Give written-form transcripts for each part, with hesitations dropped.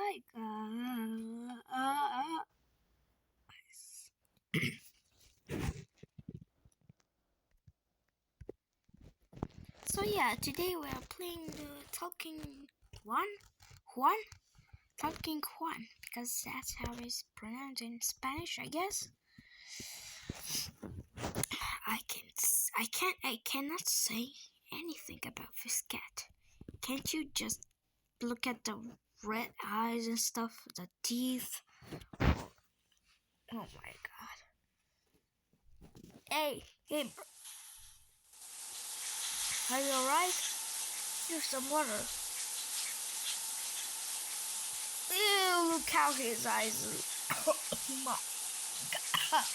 my god. So yeah, today we are playing the Talking Juan, Talking Juan, because that's how it's pronounced in Spanish, I guess. I cannot say anything about this cat. Can't you just look at the red eyes and stuff, the teeth? Oh my god. Hey, bro. Are you alright? Here's some water. Ew, look how his eyes look. Oh my god.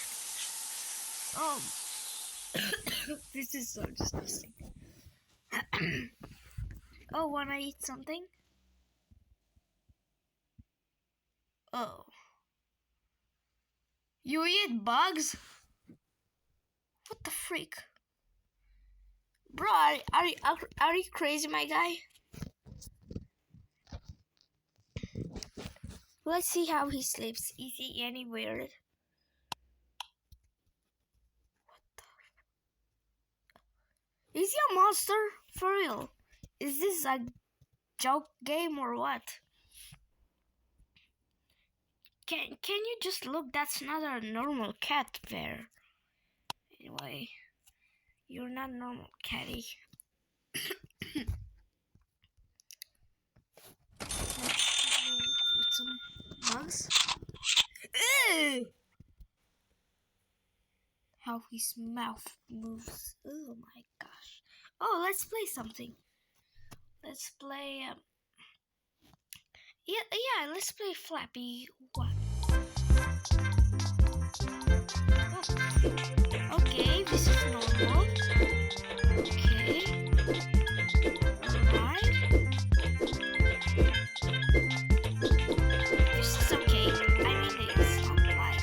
This is so disgusting. Oh, wanna eat something? Oh. You eat bugs? What the freak? Bro, are you crazy, my guy? Let's see how he sleeps. Is he any weird? What the? Is he a monster? For real? Is this a joke game or what? Can you just look? That's not a normal cat there. Anyway, you're not normal, catty. Let's some bugs. Ew! How his mouth moves. Oh my gosh. Oh, let's play something. Let's play. Yeah. Let's play Flappy One. Oh. Okay, this is normal. Okay. Alright. This is okay. I mean, it's not like.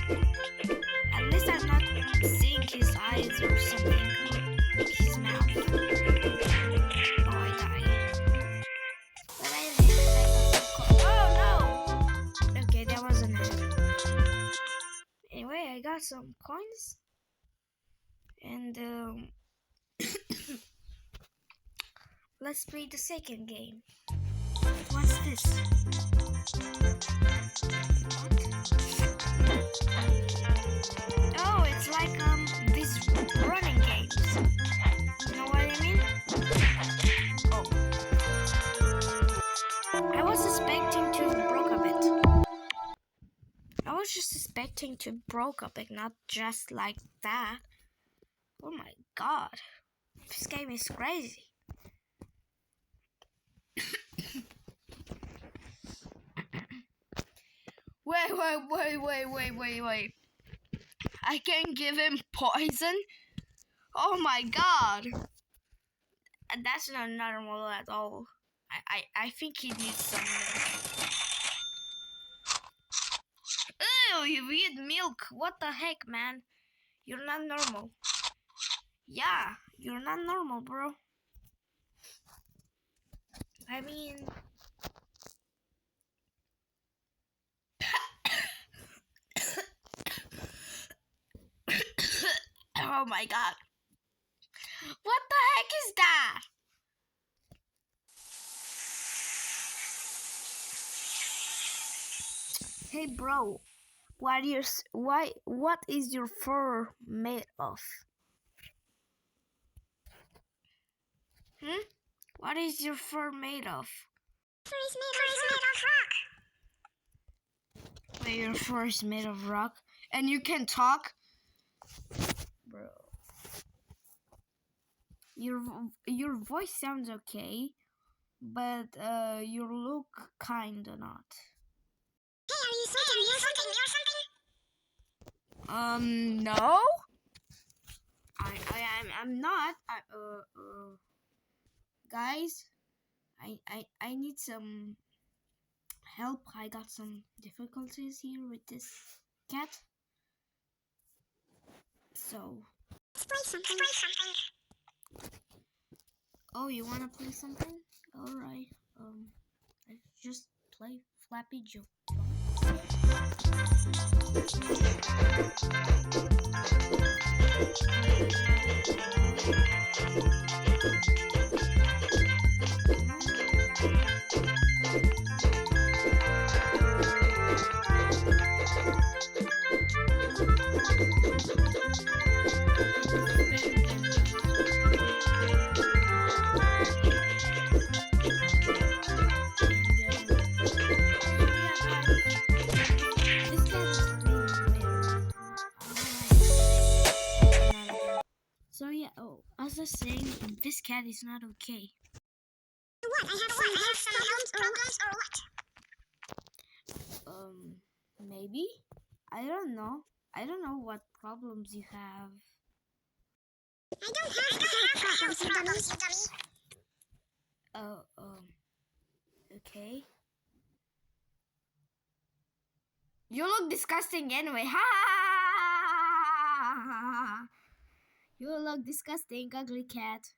At least I'm not seeing his eyes or something. His mouth. Oh, I died. But I live. Oh no! Okay, that wasn't it. Anyway, I got some coins. And let's play the second game. What's this? What? Oh, it's like these running games. You know what I mean? Oh. I was expecting to broke a bit. I was just expecting to broke a bit, not just like that. Oh my god. This game is crazy. Wait. I can give him poison? Oh my god. That's not normal at all. I think he needs some milk. Ew, you eat milk. What the heck, man? You're not normal. Yeah, you're not normal, bro. I mean... Oh my god. What the heck is that? Hey bro, what is your fur made of? What is your fur made of? Fur is made of rock. Wait, your fur is made of rock? And you can talk? Bro. Your voice sounds okay, but you look kinda not. Hey, are you smoking me or something? No. I'm not. Guys, I need some help. I got some difficulties here with this cat. So. Let's play something. Oh, you wanna play something? Alright. Let's just play Flappy Joe. So yeah, as I was saying, this cat is not okay. What? I have some problems or what? Maybe? I don't know. I don't know what problems you have. I don't have problems, you dummy. Oh, okay. You look disgusting anyway. Ha! You look disgusting, ugly cat.